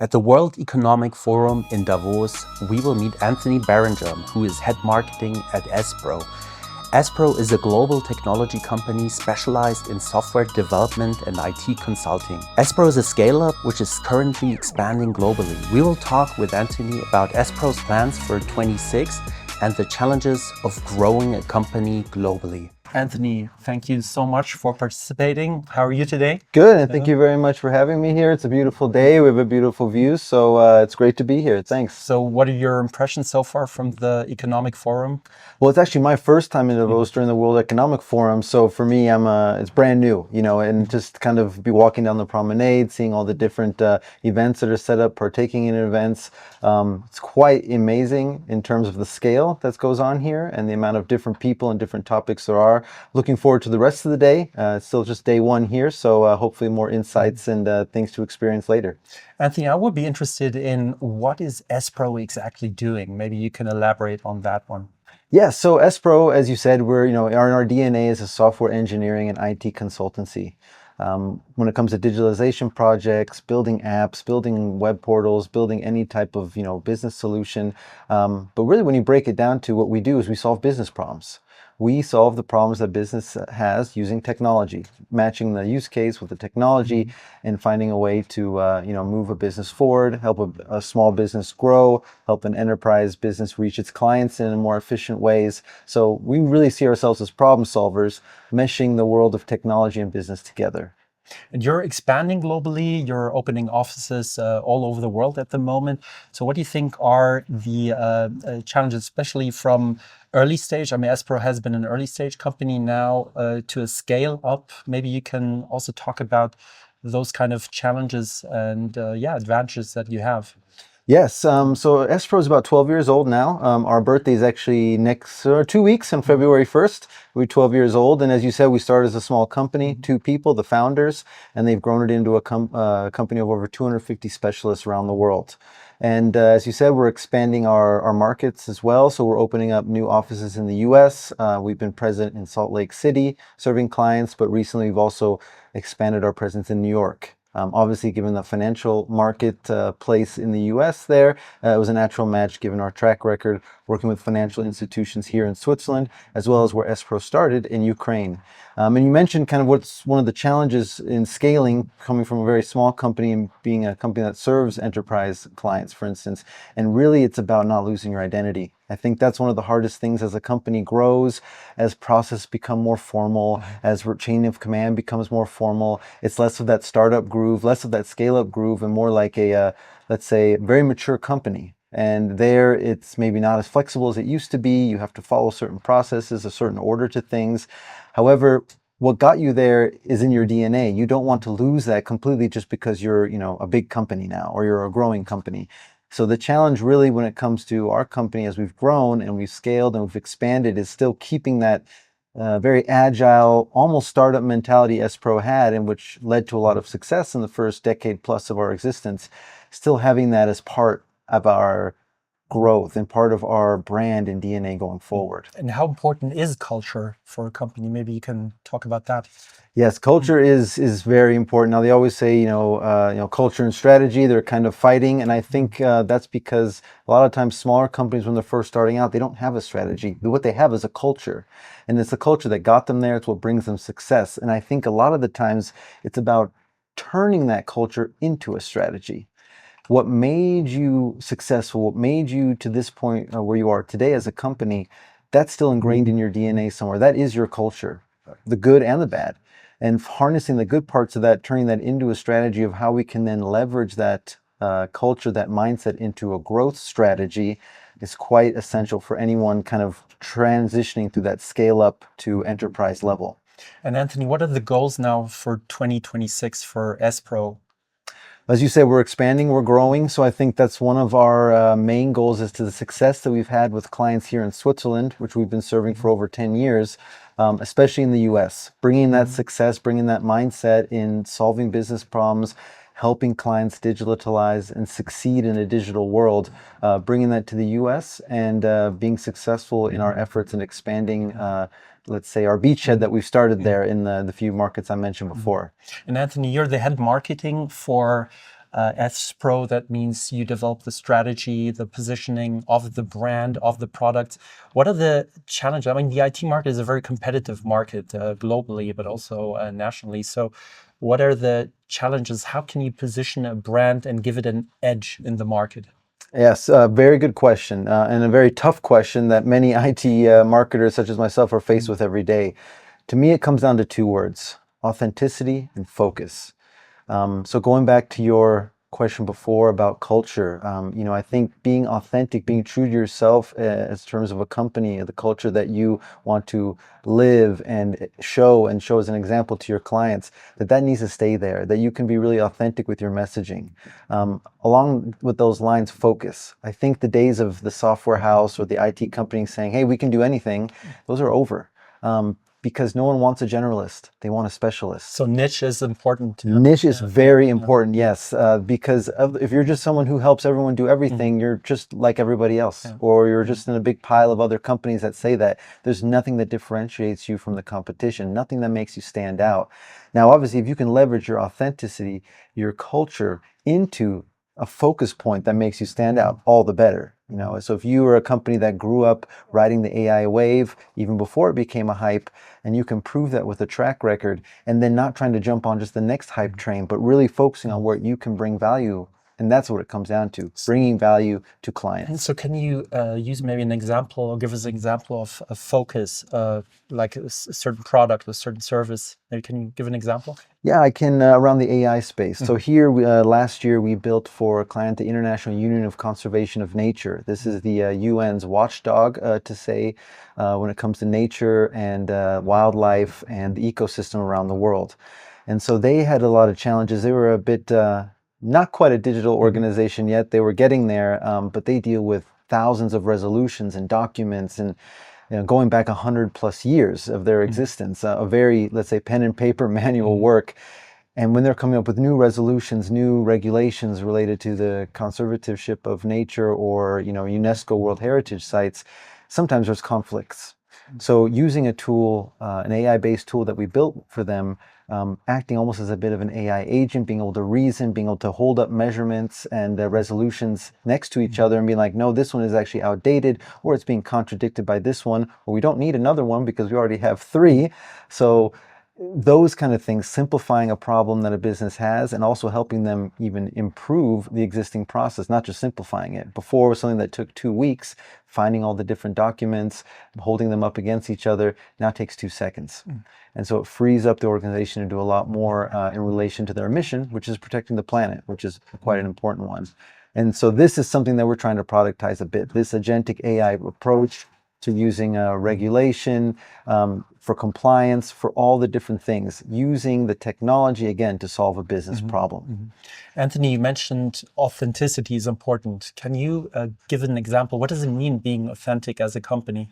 At the World Economic Forum in Davos, we will meet Anthony Barringer, who is head marketing at Espro. Espro is a global technology company specialized in software development and IT consulting. Espro is a scale-up which is currently expanding globally. We will talk with Anthony about Espro's plans for 26 and the challenges of growing a company globally. Anthony, thank you so much for participating. How are you today? Good, and thank you very much for having me here. It's a beautiful day. We have a beautiful view, so it's great to be here. Thanks. So what are your impressions so far from the Economic Forum? Well, it's actually my first time in Davos during the World Economic Forum, so for me, it's brand new, and just kind of be walking down the promenade, seeing all the different events that are set up, partaking in events. It's quite amazing in terms of the scale that goes on here and the amount of different people and different topics there are. Looking forward to the rest of the day. It's still just day one here, so hopefully more insights and things to experience later. Anthony, I would be interested in what is Espro exactly doing? Maybe you can elaborate on that one. Yeah, so Espro, as you said, our DNA is a software engineering and IT consultancy. When it comes to digitalization projects, building apps, building web portals, building any type of business solution. But really, when you break it down to what we do is we solve business problems. We solve the problems that business has using technology, matching the use case with the technology and finding a way to move a business forward, help a small business grow, help an enterprise business reach its clients in more efficient ways. So we really see ourselves as problem solvers, meshing the world of technology and business together. And you're expanding globally, you're opening offices all over the world at the moment. So what do you think are the challenges, especially from early stage? I mean, Espro has been an early stage company now to a scale up. Maybe you can also talk about those kind of challenges and advantages that you have. Yes, so Espro is about 12 years old now. Our birthday is actually next 2 weeks on February 1st. We're 12 years old, and as you said, we started as a small company, 2 people, the founders, and they've grown it into a company of over 250 specialists around the world. And as you said, we're expanding our markets as well. So we're opening up new offices in the US. We've been present in Salt Lake City, serving clients, but recently we've also expanded our presence in New York. Obviously, given the financial market place in the US there, it was a natural match given our track record working with financial institutions here in Switzerland, as well as where Espro started in Ukraine. And you mentioned kind of what's one of the challenges in scaling, coming from a very small company and being a company that serves enterprise clients, for instance. And really, it's about not losing your identity. I think that's one of the hardest things as a company grows, as processes become more formal, as chain of command becomes more formal. It's less of that startup groove, less of that scale-up groove, and more like a, let's say, very mature company. And there, it's maybe not as flexible as it used to be. You have to follow certain processes, a certain order to things. However, what got you there is in your DNA. You don't want to lose that completely just because you're, a big company now or you're a growing company. So the challenge really when it comes to our company as we've grown and we've scaled and we've expanded is still keeping that very agile, almost startup mentality Espro had, and which led to a lot of success in the first decade plus of our existence, still having that as part of our growth and part of our brand and DNA going forward. And how important is culture for a company? Maybe you can talk about that. Yes, culture is very important. Now they always say, culture and strategy, they're kind of fighting. And I think that's because a lot of times smaller companies, when they're first starting out, they don't have a strategy. What they have is a culture. And it's the culture that got them there. It's what brings them success. And I think a lot of the times it's about turning that culture into a strategy. What made you successful, what made you to this point where you are today as a company, that's still ingrained in your DNA somewhere. That is your culture, the good and the bad. And harnessing the good parts of that, turning that into a strategy of how we can then leverage that culture, that mindset into a growth strategy is quite essential for anyone kind of transitioning through that scale up to enterprise level. And Anthony, what are the goals now for 2026 for Espro? As you said, we're expanding, we're growing. So I think that's one of our main goals is to the success that we've had with clients here in Switzerland, which we've been serving for over 10 years, especially in the US. Bringing that success, bringing that mindset in solving business problems, helping clients digitalize and succeed in a digital world, bringing that to the US and being successful in our efforts in expanding let's say, our beachhead that we've started there in the few markets I mentioned before. And Anthony, you're the head marketing for S-Pro, that means you develop the strategy, the positioning of the brand, of the product. What are the challenges? I mean, the IT market is a very competitive market globally, but also nationally. So what are the challenges? How can you position a brand and give it an edge in the market? Yes, very good question, and a very tough question that many IT marketers such as myself are faced with every day. To me, it comes down to two words: authenticity and focus. So going back to your question before about culture, I think being authentic, being true to yourself as terms of a company, the culture that you want to live and show as an example to your clients, that needs to stay there, that you can be really authentic with your messaging. Along with those lines, focus. I think the days of the software house or the IT company saying, hey, we can do anything, those are over. Because no one wants a generalist. They want a specialist. So niche is important. Niche is very important, yes. Because if you're just someone who helps everyone do everything, you're just like everybody else. Or you're just in a big pile of other companies that say that. There's nothing that differentiates you from the competition, nothing that makes you stand out. Now, obviously, if you can leverage your authenticity, your culture into a focus point that makes you stand out, all the better. So if you were a company that grew up riding the AI wave even before it became a hype, and you can prove that with a track record, and then not trying to jump on just the next hype train, but really focusing on where you can bring value. And that's what it comes down to, bringing value to clients. And so can you use maybe an example or give us an example of a focus, like a certain product or a certain service? Maybe can you give an example? Yeah, I can around the AI space. So here, last year, we built for a client the International Union of Conservation of Nature. This is the UN's watchdog to say when it comes to nature and wildlife and the ecosystem around the world. And so they had a lot of challenges. They were a bit, not quite a digital organization yet. They were getting there, but they deal with thousands of resolutions and documents and going back 100+ years of their existence, a very, let's say, pen and paper manual work. And when they're coming up with new resolutions, new regulations related to the conservatorship of nature or, UNESCO World Heritage Sites, sometimes there's conflicts. So using a tool, an AI-based tool that we built for them, acting almost as a bit of an AI agent, being able to reason, being able to hold up measurements and resolutions next to each other and be like, no, this one is actually outdated, or it's being contradicted by this one, or we don't need another one because we already have 3. So those kind of things, simplifying a problem that a business has and also helping them even improve the existing process, not just simplifying it. Before, it was something that took 2 weeks, finding all the different documents, holding them up against each other, now takes 2 seconds. And so it frees up the organization to do a lot more in relation to their mission, which is protecting the planet, which is quite an important one. And so this is something that we're trying to productize a bit, this agentic AI approach to using regulation, for compliance, for all the different things, using the technology, again, to solve a business problem. Anthony, you mentioned authenticity is important. Can you give an example? What does it mean being authentic as a company?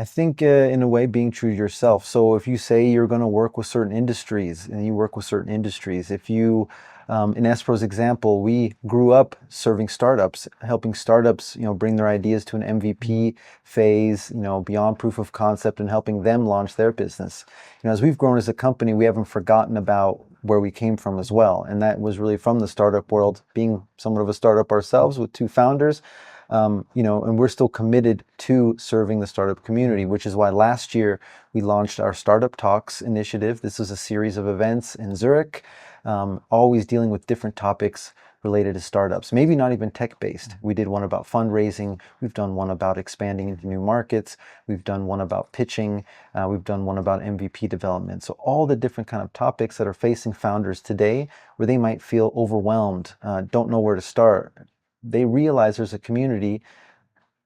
I think in a way being true to yourself. So if you say you're going to work with certain industries and you work with certain industries, if you, in S-Pro's example, we grew up serving startups, helping startups, bring their ideas to an MVP phase, beyond proof of concept and helping them launch their business. As we've grown as a company, we haven't forgotten about where we came from as well. And that was really from the startup world, being somewhat of a startup ourselves with 2 founders. And we're still committed to serving the startup community, which is why last year we launched our Startup Talks initiative. This is a series of events in Zurich, always dealing with different topics related to startups, maybe not even tech-based. We did one about fundraising. We've done one about expanding into new markets. We've done one about pitching. We've done one about MVP development. So all the different kind of topics that are facing founders today where they might feel overwhelmed, don't know where to start. They realize there's a community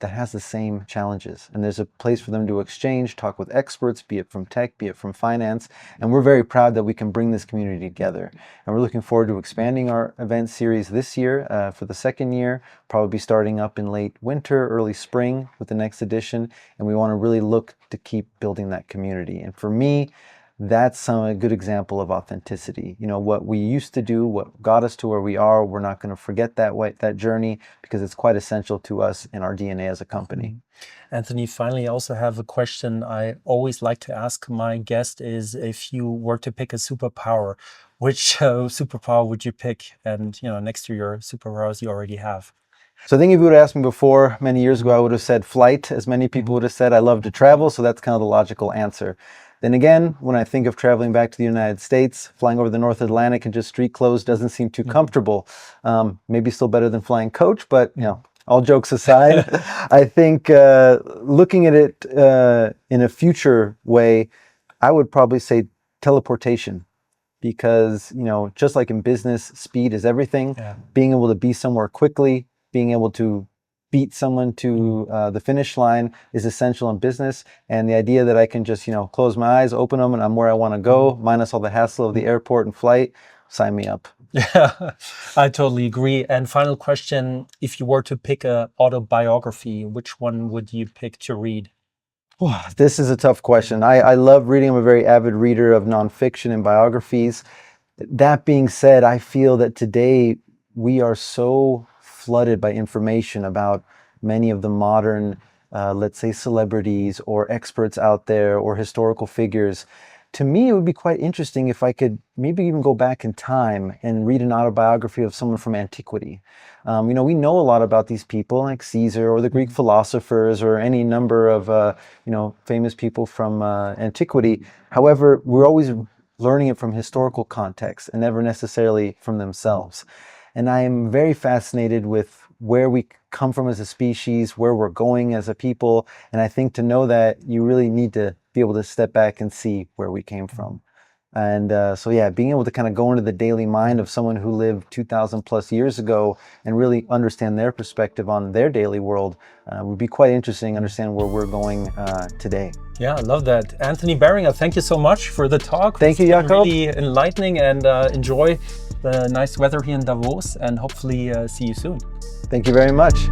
that has the same challenges, and there's a place for them to exchange, talk with experts, be it from tech, be it from finance, and we're very proud that we can bring this community together. And we're looking forward to expanding our event series this year for the 2nd year, probably starting up in late winter, early spring with the next edition, and we want to really look to keep building that community. And for me, that's a good example of authenticity. You know, what we used to do, what got us to where we are, we're not going to forget that journey, because it's quite essential to us in our DNA as a company. Anthony, finally, I also have a question I always like to ask my guest is, if you were to pick a superpower, which superpower would you pick? And, next to your superpowers you already have. So I think if you would have asked me before, many years ago, I would have said flight, as many people would have said. I love to travel, so that's kind of the logical answer. Then again, when I think of traveling back to the United States, flying over the North Atlantic in just street clothes doesn't seem too comfortable. Maybe still better than flying coach, but all jokes aside, I think looking at it in a future way, I would probably say teleportation. Because, just like in business, speed is everything. Yeah. Being able to be somewhere quickly, being able to beat someone to the finish line is essential in business. And the idea that I can just, close my eyes, open them, and I'm where I want to go, minus all the hassle of the airport and flight, sign me up. Yeah, I totally agree. And final question, if you were to pick an autobiography, which one would you pick to read? Oh, this is a tough question. I love reading. I'm a very avid reader of nonfiction and biographies. That being said, I feel that today we are so flooded by information about many of the modern, let's say, celebrities or experts out there or historical figures. To me, it would be quite interesting if I could maybe even go back in time and read an autobiography of someone from antiquity. We know a lot about these people like Caesar or the Greek philosophers or any number of, famous people from antiquity. However, we're always learning it from historical context and never necessarily from themselves. And I am very fascinated with where we come from as a species, where we're going as a people. And I think to know that, you really need to be able to step back and see where we came from. And being able to kind of go into the daily mind of someone who lived 2,000 plus years ago and really understand their perspective on their daily world would be quite interesting, understand where we're going today. Yeah, I love that. Anthony Barringer, thank you so much for the talk. Thank you, Jakob. Really enlightening, and enjoy the nice weather here in Davos, and hopefully see you soon. Thank you very much.